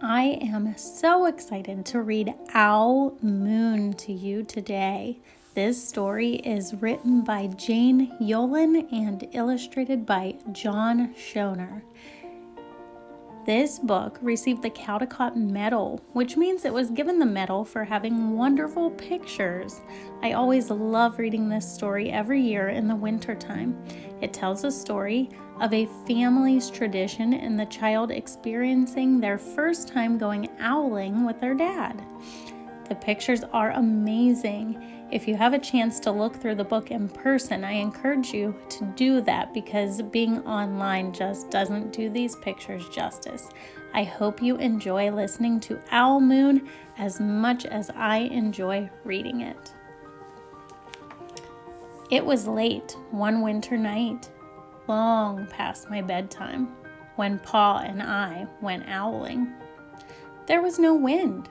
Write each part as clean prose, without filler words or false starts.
I am so excited to read Owl Moon to you today. This story is written by Jane Yolen and illustrated by John Schoner. This book received the Caldecott Medal, which means it was given the medal for having wonderful pictures. I always love reading this story every year in the wintertime. It tells a story of a family's tradition and the child experiencing their first time going owling with their dad. The pictures are amazing. If you have a chance to look through the book in person, I encourage you to do that because being online just doesn't do these pictures justice. I hope you enjoy listening to Owl Moon as much as I enjoy reading it. It was late one winter night, long past my bedtime, when Pa and I went owling. There was no wind.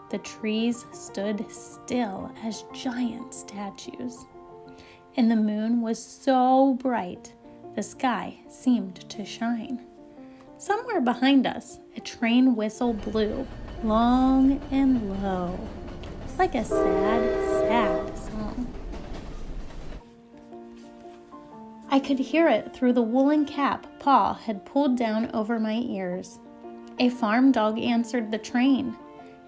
The trees stood still as giant statues, and the moon was so bright the sky seemed to shine. Somewhere behind us, a train whistle blew, long and low, like a sad, sad song. I could hear it through the woolen cap Pa had pulled down over my ears. A farm dog answered the train,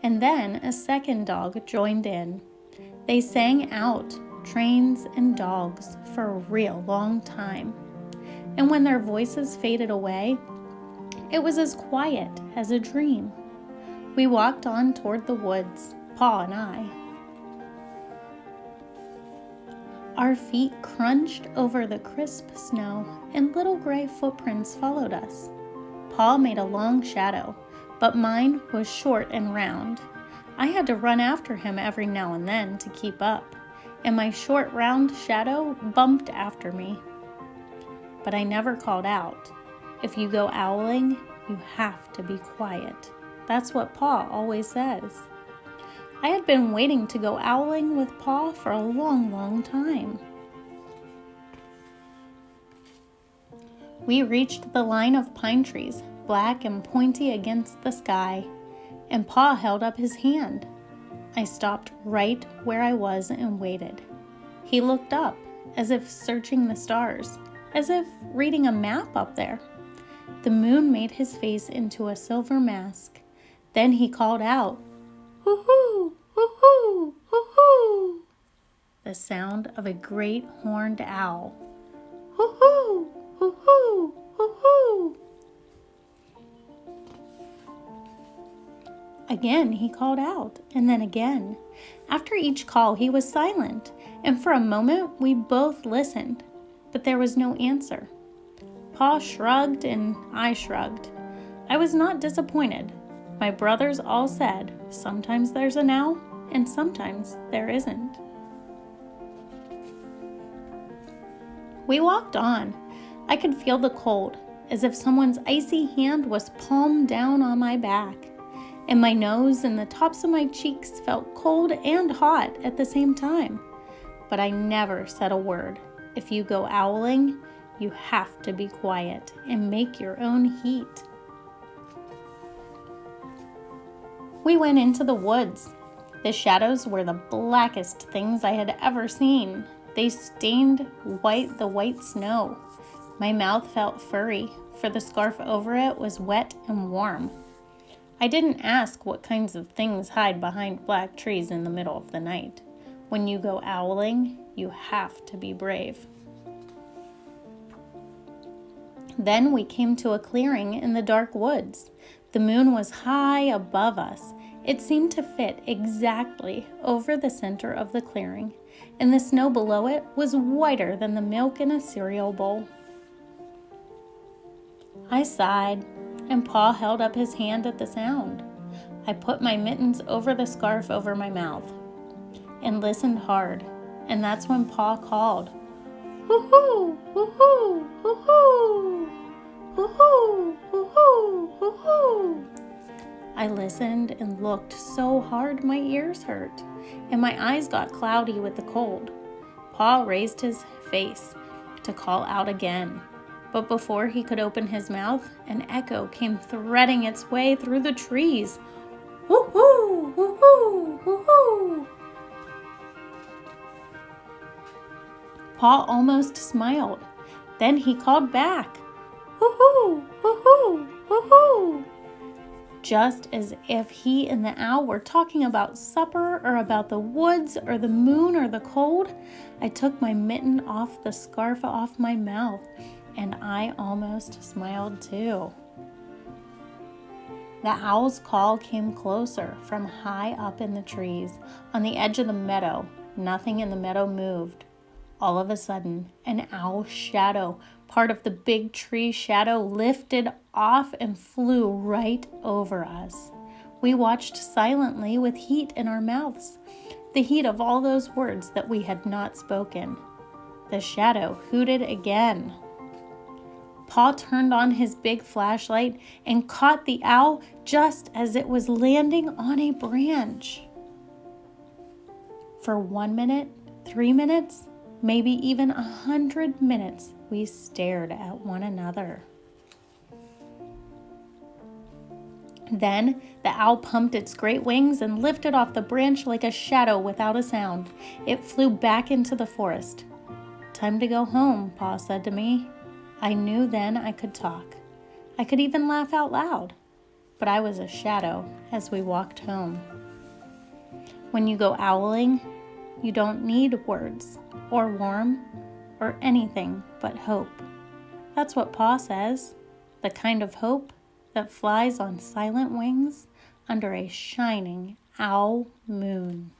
and then a second dog joined in. They sang out, trains and dogs, for a real long time. And when their voices faded away, it was as quiet as a dream. We walked on toward the woods, Pa and I. Our feet crunched over the crisp snow, and little gray footprints followed us. Pa made a long shadow, but mine was short and round. I had to run after him every now and then to keep up, and my short, round shadow bumped after me. But I never called out. If you go owling, you have to be quiet. That's what Pa always says. I had been waiting to go owling with Pa for a long, long time. We reached the line of pine trees, black and pointy against the sky, and Pa held up his hand. I stopped right where I was and waited. He looked up, as if searching the stars, as if reading a map up there. The moon made his face into a silver mask. Then he called out, "Hoo-hoo, hoo-hoo, hoo-hoo," the sound of a great horned owl. "Hoo-hoo, hoo-hoo, hoo-hoo." Again he called out, and then again. After each call he was silent, and for a moment we both listened, but there was no answer. Pa shrugged and I shrugged. I was not disappointed. My brothers all said, sometimes there's an owl, and sometimes there isn't. We walked on. I could feel the cold, as if someone's icy hand was palmed down on my back, and my nose and the tops of my cheeks felt cold and hot at the same time. But I never said a word. If you go owling, you have to be quiet and make your own heat. We went into the woods. The shadows were the blackest things I had ever seen. They stained white the white snow. My mouth felt furry, for the scarf over it was wet and warm. I didn't ask what kinds of things hide behind black trees in the middle of the night. When you go owling, you have to be brave. Then we came to a clearing in the dark woods. The moon was high above us. It seemed to fit exactly over the center of the clearing, and the snow below it was whiter than the milk in a cereal bowl. I sighed, and Pa held up his hand at the sound. I put my mittens over the scarf over my mouth and listened hard, and that's when Pa called, "Hoo-hoo, hoo-hoo, hoo-hoo, hoo-hoo, hoo-hoo, hoo-hoo." I listened and looked so hard my ears hurt, and my eyes got cloudy with the cold. Pa raised his face to call out again, But before he could open his mouth, an echo came threading its way through the trees. Woo-hoo! Woo-hoo! Woo-hoo! Pa almost smiled. Then he called back, "Woo-hoo! Woo-hoo! Woo-hoo!" Just as if he and the owl were talking about supper or about the woods or the moon or the cold, I took my mitten off the scarf off my mouth, and I almost smiled too. The owl's call came closer from high up in the trees. On the edge of the meadow, nothing in the meadow moved. All of a sudden, an owl shadow, part of the big tree shadow, lifted off and flew right over us. We watched silently with heat in our mouths, the heat of all those words that we had not spoken. The shadow hooted again. Pa turned on his big flashlight and caught the owl just as it was landing on a branch. For 1 minute, 3 minutes, maybe even 100 minutes, we stared at one another. Then the owl pumped its great wings and lifted off the branch like a shadow without a sound. It flew back into the forest. "Time to go home," Pa said to me. I knew then I could talk. I could even laugh out loud. But I was a shadow as we walked home. When you go owling, you don't need words or warm or anything but hope. That's what Pa says, the kind of hope that flies on silent wings under a shining owl moon.